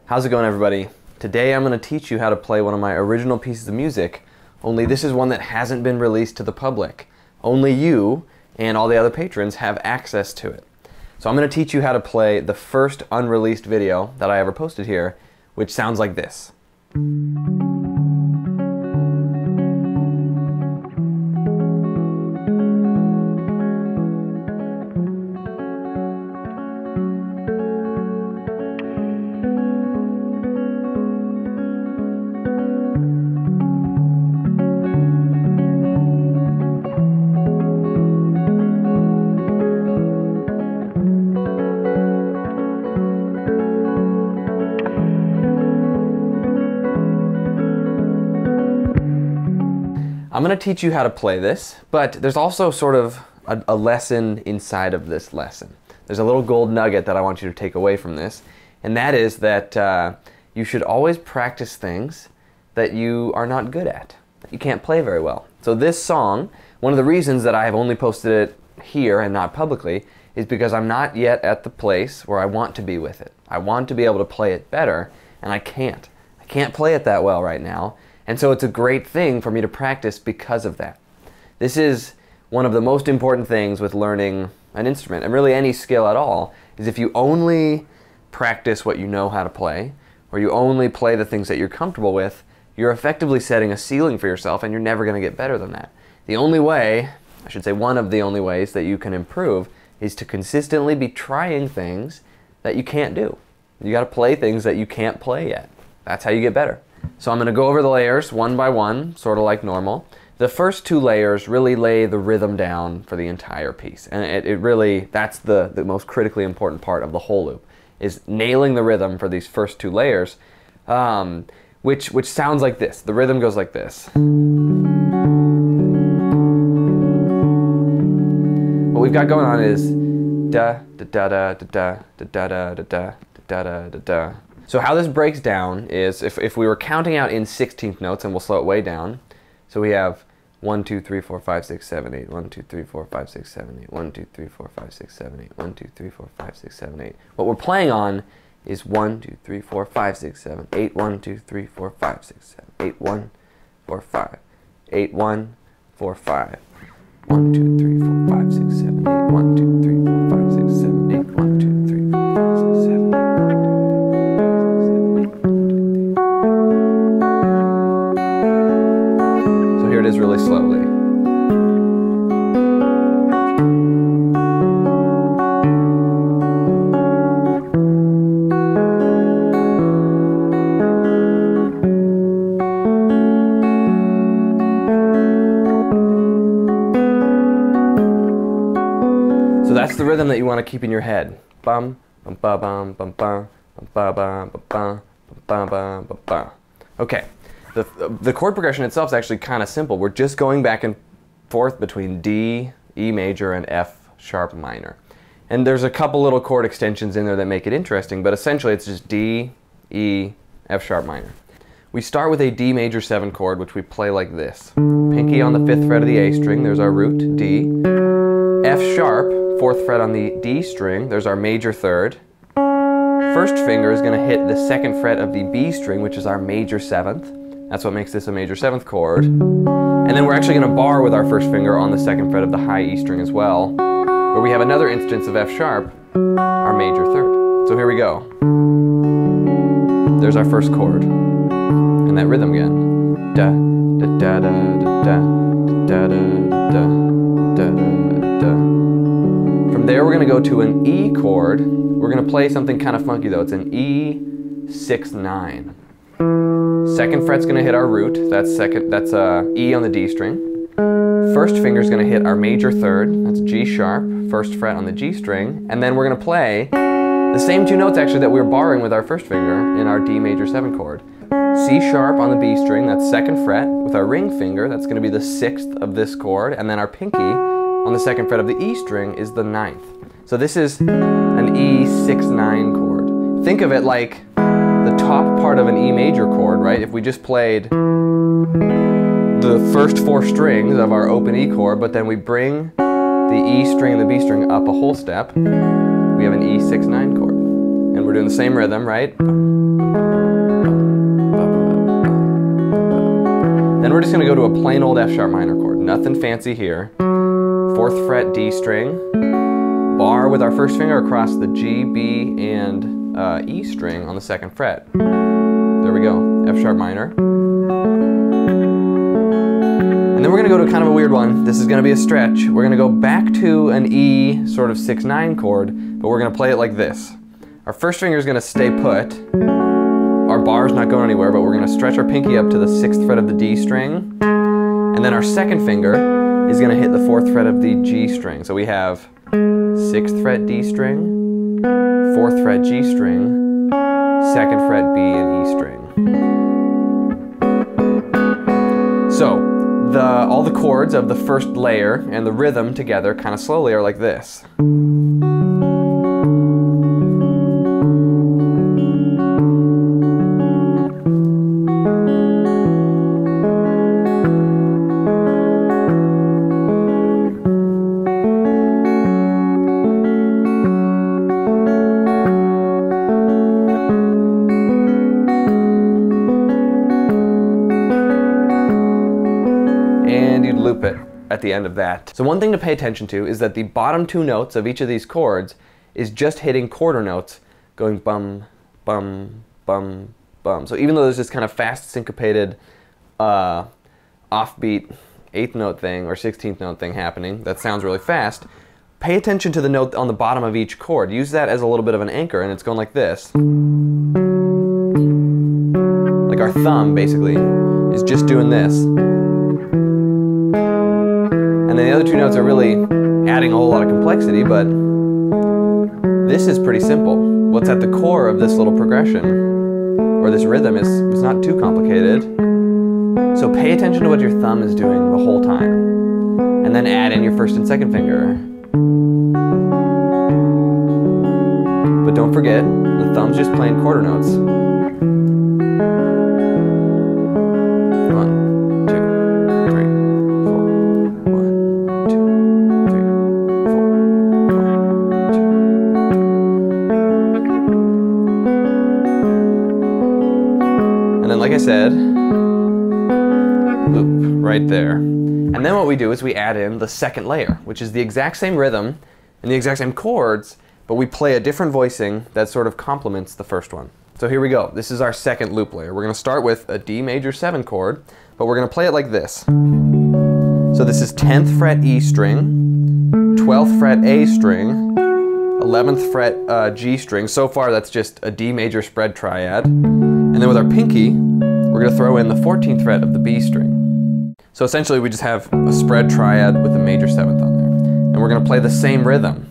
How's it going, everybody? Today I'm going to teach you how to play one of my original pieces of music, only this is one that hasn't been released to the public. Only you and all the other patrons have access to it. So I'm going to teach you how to play the first unreleased video that I ever posted here, which sounds like this. I'm going to teach you how to play this, but there's also sort of a lesson inside of this lesson. There's a little gold nugget that I want you to take away from this, and that is that you should always practice things that you are not good at, that you can't play very well. So this song, one of the reasons that I have only posted it here and not publicly is because I'm not yet at the place where I want to be with it. I want to be able to play it better, and I can't. I can't play it that well right now. And so it's a great thing for me to practice because of that. This is one of the most important things with learning an instrument, and really any skill at all, is if you only practice what you know how to play, or you only play the things that you're comfortable with, you're effectively setting a ceiling for yourself and you're never going to get better than that. The only way, I should say one of the only ways that you can improve is to consistently be trying things that you can't do. You got to play things that you can't play yet. That's how you get better. So I'm going to go over the layers one by one, sort of like normal. The first two layers really lay the rhythm down for the entire piece. And it really, that's the most critically important part of the whole loop, is nailing the rhythm for these first two layers, which sounds like this. The rhythm goes like this. What we've got going on is da da da da da da da da da da da da da da. So how this breaks down is, if we were counting out in 16th notes, and we'll slow it way down, so we have 1, 2, 3, 4, 5, 6, 7, 8, 1, 2, 3, 4, 5, 6, 7, 8, 1, 2, 3, 4, 5, 6, 7, 8, 1, 2, 3, 4, 5, 6, 7, 8. What we're playing on is 1, 2, 3, 4, 5, 6, 7, 8, 1, 2, 3, 4, 5, 6, 7, 8, 1, 4, 5, 8, 1, 4, 5, 1, 2, 3, 4, 5, 6, 7, 8, 1, 2, 3, 4, 5, 6, 7, 8, 1, 2, 3, 4, 5, 6, 7, 8. Here it is really slowly. So that's the rhythm that you want to keep in your head. Bum, bum, ba, bum, bum, bum, bum, ba, bum, bum, bum, bum, bum, bum, bum. Okay. The chord progression itself is actually kind of simple. We're just going back and forth between D, E major, and F sharp minor. And there's a couple little chord extensions in there that make it interesting, but essentially it's just D, E, F sharp minor. We start with a D major 7 chord, which we play like this. Pinky on the 5th fret of the A string, there's our root, D. F sharp, 4th fret on the D string, there's our major 3rd. First finger is going to hit the 2nd fret of the B string, which is our major 7th. That's what makes this a major 7th chord. And then we're actually going to bar with our first finger on the 2nd fret of the high E string as well, where we have another instance of F sharp, our major 3rd. So here we go. There's our first chord. And that rhythm again. Da da da da da da da da da da da. From there we're going to go to an E chord. We're going to play something kind of funky though. It's an E6-9. 2nd fret's going to hit our root, that's E on the D string. First finger's going to hit our major 3rd, that's G sharp, 1st fret on the G string, and then we're going to play the same two notes actually that we were barring with our first finger in our D major 7 chord. C sharp on the B string, that's 2nd fret, with our ring finger, that's going to be the 6th of this chord, and then our pinky on the 2nd fret of the E string is the 9th. So this is an E6-9 chord. Think of it like the top part of an E major chord, right? If we just played the first 4 strings of our open E chord, but then we bring the E string and the B string up a whole step, we have an E6-9 chord. And we're doing the same rhythm, right? we're just gonna go to a plain old F sharp minor chord. Nothing fancy here. 4th fret D string, bar with our first finger across the G, B, and E string on the 2nd fret. There we go, F sharp minor. And then we're gonna go to kind of a weird one. This is gonna be a stretch. We're gonna go back to an E sort of 6/9 chord, but we're gonna play it like this. Our first finger is gonna stay put. Our bar is not going anywhere, but we're gonna stretch our pinky up to the 6th fret of the D string. And then our second finger is gonna hit the 4th fret of the G string. So we have 6th fret D string, 4th fret G string, 2nd fret B and E string. So all the chords of the first layer and the rhythm together kind of slowly are like this. And you'd loop it at the end of that. So one thing to pay attention to is that the bottom 2 notes of each of these chords is just hitting quarter notes, going bum, bum, bum, bum. So even though there's this kind of fast syncopated offbeat 8th note thing or 16th note thing happening that sounds really fast, pay attention to the note on the bottom of each chord. Use that as a little bit of an anchor, and it's going like this. Like our thumb, basically, is just doing this. And then the other 2 notes are really adding a whole lot of complexity, but this is pretty simple. What's at the core of this little progression, or this rhythm, is not too complicated. So pay attention to what your thumb is doing the whole time, and then add in your 1st and 2nd finger. But don't forget, the thumb's just playing quarter notes. 1, 2, 3, 4. 1, 2, 3, 4. 1, 2. And then, like I said, loop right there. And then what we do is we add in the 2nd layer, which is the exact same rhythm and the exact same chords, but we play a different voicing that sort of complements the first one. So here we go. This is our 2nd loop layer. We're going to start with a D major 7 chord, but we're going to play it like this. So this is 10th fret E string, 12th fret A string, 11th fret G string. So far that's just a D major spread triad. And then with our pinky, we're going to throw in the 14th fret of the B string. So essentially we just have a spread triad with a major 7th on there. And we're going to play the same rhythm.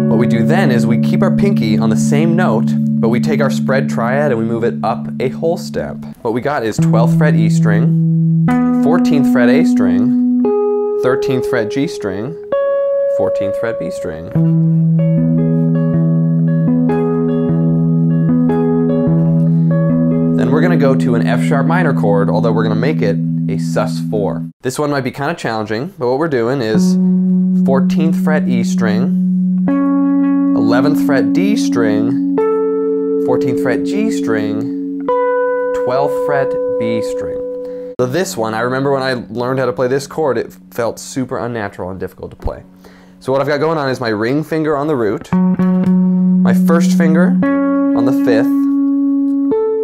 What we do then is we keep our pinky on the same note, but we take our spread triad and we move it up a whole step. What we got is 12th fret E string, 14th fret A string, 13th fret G string, 14th fret B string. Then we're going to go to an F sharp minor chord, although we're going to make it a sus4. This one might be kind of challenging, but what we're doing is 14th fret E string, 11th fret D string, 14th fret G string, 12th fret B string. So this one, I remember when I learned how to play this chord, it felt super unnatural and difficult to play. So what I've got going on is my ring finger on the root, my first finger on the 5th,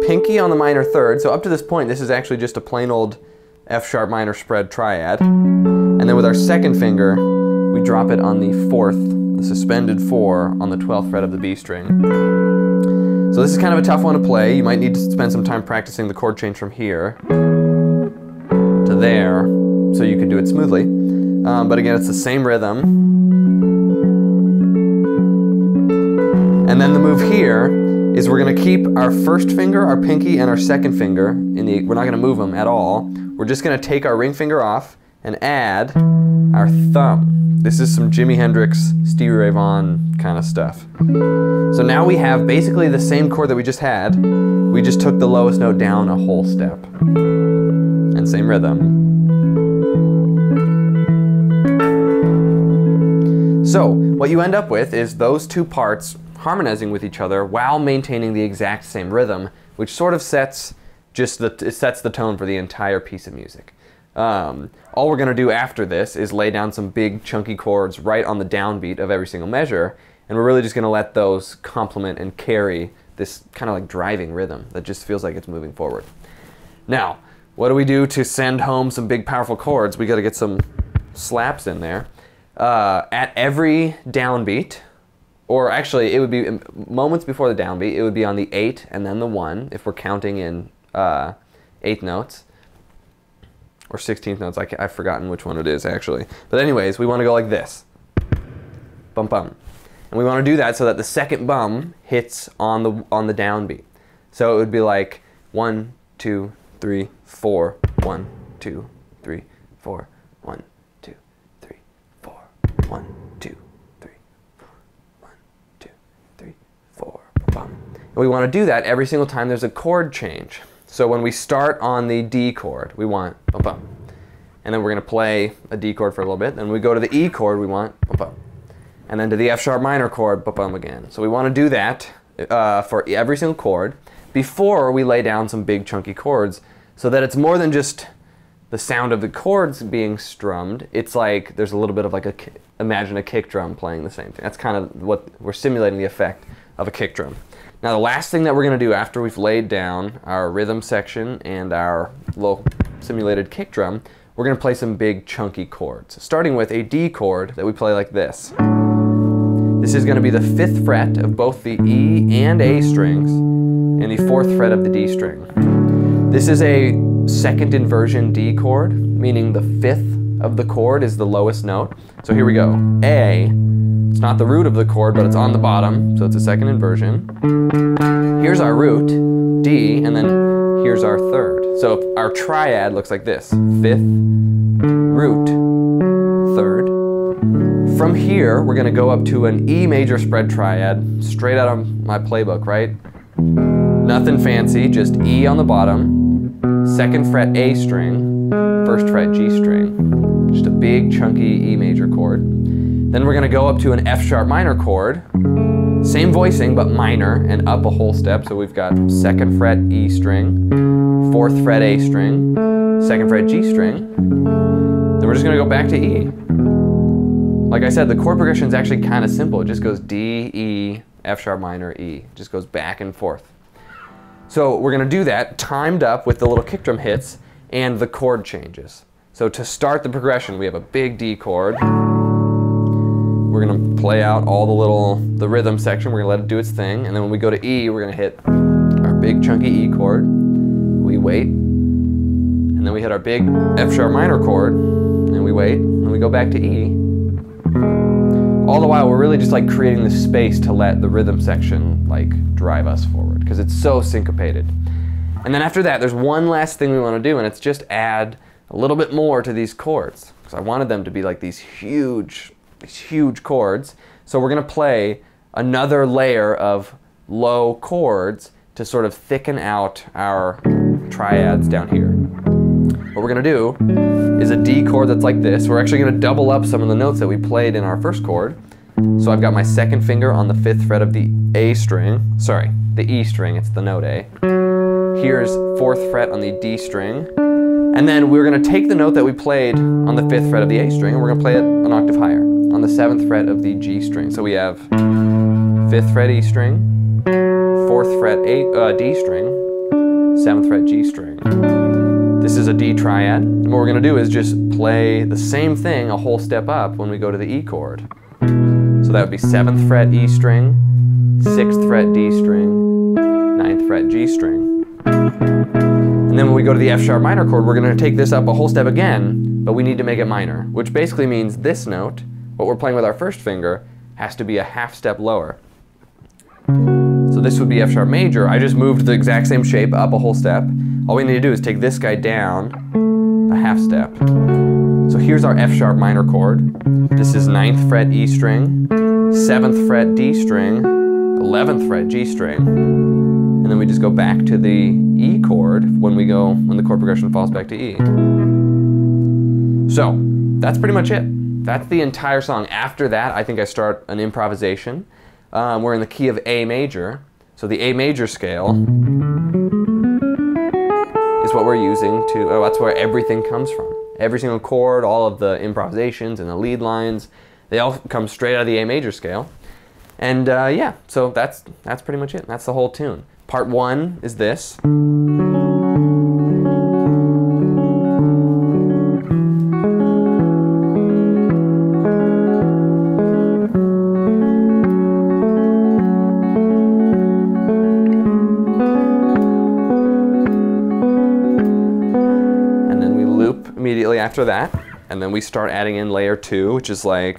pinky on the minor 3rd. So up to this point, this is actually just a plain old F sharp minor spread triad. And then with our 2nd finger, we drop it on the 4th, the suspended 4 on the 12th fret of the B string. So this is kind of a tough one to play. You might need to spend some time practicing the chord change from here to there so you can do it smoothly. But again, it's the same rhythm. And then the move here is we're going to keep our first finger, our pinky, and our 2nd finger. We're not going to move them at all. We're just going to take our ring finger off and add our thumb. This is some Jimi Hendrix, Stevie Ray Vaughan kind of stuff. So now we have basically the same chord that we just had. We just took the lowest note down a whole step. And same rhythm. So what you end up with is those 2 parts harmonizing with each other while maintaining the exact same rhythm, which sort of sets the tone for the entire piece of music. All we're going to do after this is lay down some big chunky chords right on the downbeat of every single measure, and we're really just going to let those complement and carry this kind of like driving rhythm that just feels like it's moving forward. Now, what do we do to send home some big powerful chords? We got to get some slaps in there. At every downbeat, or actually it would be moments before the downbeat, it would be on the 8 and then the 1 if we're counting in 8th notes. Or 16th notes, I've forgotten which one it is actually. But anyways, we want to go like this. Bum bum. And we want to do that so that the second bum hits on the downbeat. So it would be like 1, 2, 3, 4, 1, 2, 3, 4, 1, 2, 3, 4, 1, 2, 3, 4, 1, 2, 3, 4, bum. And we want to do that every single time there's a chord change. So when we start on the D chord, we want bum bum. And then we're going to play a D chord for a little bit. Then we go to the E chord, we want bum bum. And then to the F sharp minor chord, bum bum again. So we want to do that for every single chord before we lay down some big chunky chords so that it's more than just the sound of the chords being strummed. It's like there's a little bit of like imagine a kick drum playing the same thing. That's kind of what we're simulating, the effect of a kick drum. Now the last thing that we're going to do after we've laid down our rhythm section and our little simulated kick drum, we're going to play some big chunky chords, starting with a D chord that we play like this. This is going to be the 5th fret of both the E and A strings and the 4th fret of the D string. This is a second inversion D chord, meaning the 5th of the chord is the lowest note. So here we go. A, it's not the root of the chord, but it's on the bottom, so it's a second inversion. Here's our root, D, and then here's our 3rd. So our triad looks like this: 5th, root, 3rd. From here, we're going to go up to an E major spread triad, straight out of my playbook, right? Nothing fancy, just E on the bottom, 2nd fret A string, 1st fret G string. Just a big chunky E major chord. Then we're going to go up to an F sharp minor chord, same voicing but minor, and up a whole step. So we've got 2nd fret E string, 4th fret A string, 2nd fret G string. Then we're just going to go back to E. Like I said, the chord progression is actually kind of simple. It just goes D, E, F sharp minor, E. It just goes back and forth. So we're going to do that timed up with the little kick drum hits and the chord changes. So to start the progression, we have a big D chord. We're going to play out all the rhythm section. We're going to let it do its thing. And then when we go to E, we're going to hit our big chunky E chord. We wait. And then we hit our big F sharp minor chord. And we wait. And we go back to E. All the while, we're really just like creating the space to let the rhythm section like drive us forward because it's so syncopated. And then after that, there's one last thing we want to do, and it's just add a little bit more to these chords because I wanted them to be like these huge chords. So we're going to play another layer of low chords to sort of thicken out our triads down here. What we're going to do is a D chord that's like this. We're actually going to double up some of the notes that we played in our first chord. So I've got my 2nd finger on the 5th fret of the A string. Sorry, the E string, it's the note A. Here's 4th fret on the D string. And then we're going to take the note that we played on the 5th fret of the A string and we're going to play it an octave higher on the 7th fret of the G string. So we have 5th fret E string, 4th fret D string, 7th fret G string. This is a D triad, and what we're going to do is just play the same thing a whole step up when we go to the E chord. So that would be 7th fret E string, 6th fret D string, 9th fret G string. And then when we go to the F sharp minor chord, we're going to take this up a whole step again, but we need to make it minor, which basically means this note, what we're playing with our first finger, has to be a half step lower. So this would be F sharp major. I just moved the exact same shape up a whole step. All we need to do is take this guy down a half step. So here's our F sharp minor chord. This is 9th fret E string, 7th fret D string, 11th fret G string. And then we just go back to the E chord when the chord progression falls back to E. So that's pretty much it. That's the entire song. After that, I think I start an improvisation. we're in the key of A major. So the A major scale is what we're using to, that's where everything comes from. Every single chord, all of the improvisations and the lead lines, they all come straight out of the A major scale. And yeah, so that's pretty much it. That's the whole tune. Part 1 is this. And then we loop immediately after that. And then we start adding in layer 2, which is like...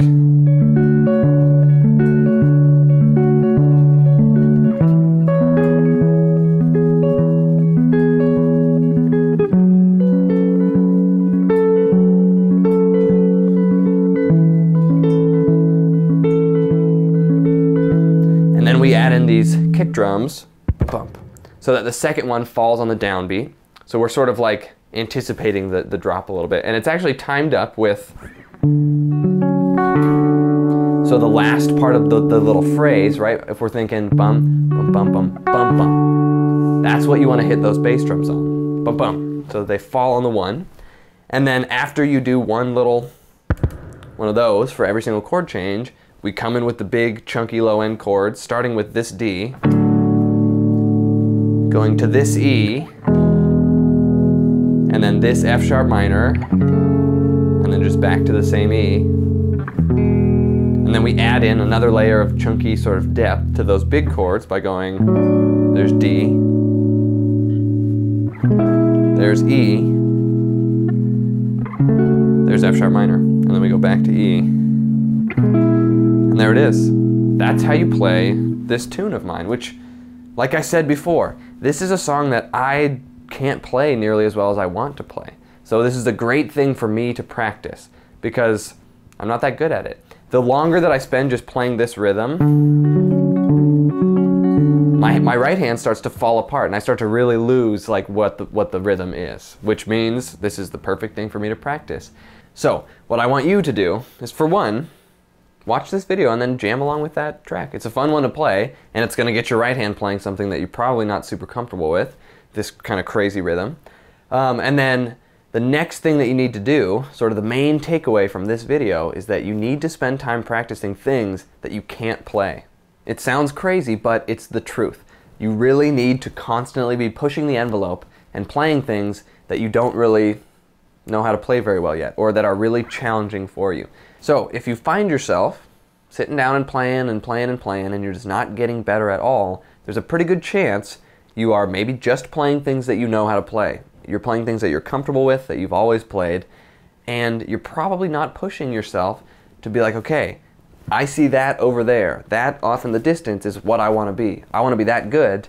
And then we add in these kick drums, bump, so that the second one falls on the downbeat. So we're sort of like anticipating the drop a little bit. And it's actually timed up with, so the last part of the little phrase, right? If we're thinking bum, bum, bum, bum, bum, bum, that's what you want to hit those bass drums on, bum, bum. So they fall on the 1. And then after you do one of those for every single chord change, we come in with the big chunky low end chords, starting with this D, going to this E, and then this F sharp minor, and then just back to the same E. And then we add in another layer of chunky sort of depth to those big chords by going, there's D, there's E, there's F sharp minor, and then we go back to E. And there it is. That's how you play this tune of mine, which, like I said before, this is a song that I can't play nearly as well as I want to play. So this is a great thing for me to practice because I'm not that good at it. The longer that I spend just playing this rhythm, my right hand starts to fall apart and I start to really lose like what the rhythm is, which means this is the perfect thing for me to practice. So what I want you to do is, for one, watch this video and then jam along with that track. It's a fun one to play, and it's going to get your right hand playing something that you're probably not super comfortable with, this kind of crazy rhythm. And then the next thing that you need to do, sort of the main takeaway from this video, is that you need to spend time practicing things that you can't play. It sounds crazy, but it's the truth. You really need to constantly be pushing the envelope and playing things that you don't really know how to play very well yet, or that are really challenging for you. So if you find yourself sitting down and playing and playing and playing and you're just not getting better at all, there's a pretty good chance you are maybe just playing things that you know how to play. You're playing things that you're comfortable with, that you've always played, and you're probably not pushing yourself to be like, okay, I see that over there. That off in the distance is what I want to be. I want to be that good.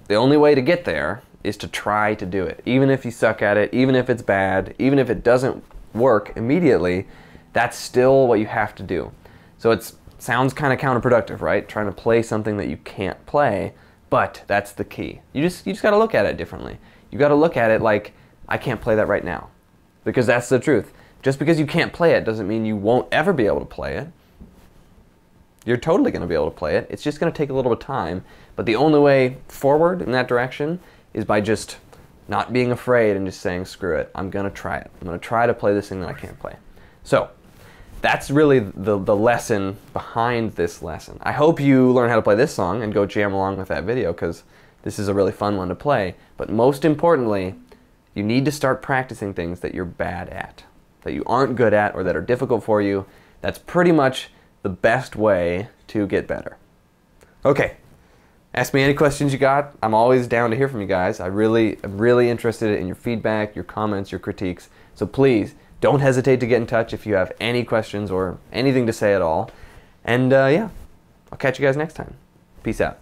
The only way to get there is to try to do it. Even if you suck at it, even if it's bad, even if it doesn't work immediately, that's still what you have to do. So it sounds kind of counterproductive, right? Trying to play something that you can't play, but that's the key. You just got to look at it differently. You got to look at it like, I can't play that right now, because that's the truth. Just because you can't play it doesn't mean you won't ever be able to play it. You're totally going to be able to play it. It's just going to take a little bit of time, but the only way forward in that direction is by just not being afraid and just saying, screw it, I'm going to try it. I'm going to try to play this thing that I can't play. So that's really the lesson behind this lesson. I hope you learn how to play this song and go jam along with that video, because this is a really fun one to play. But most importantly, you need to start practicing things that you're bad at, that you aren't good at, or that are difficult for you. That's pretty much the best way to get better. Okay. Ask me any questions you got. I'm always down to hear from you guys. I'm really interested in your feedback, your comments, your critiques. So please, don't hesitate to get in touch if you have any questions or anything to say at all. And yeah, I'll catch you guys next time. Peace out.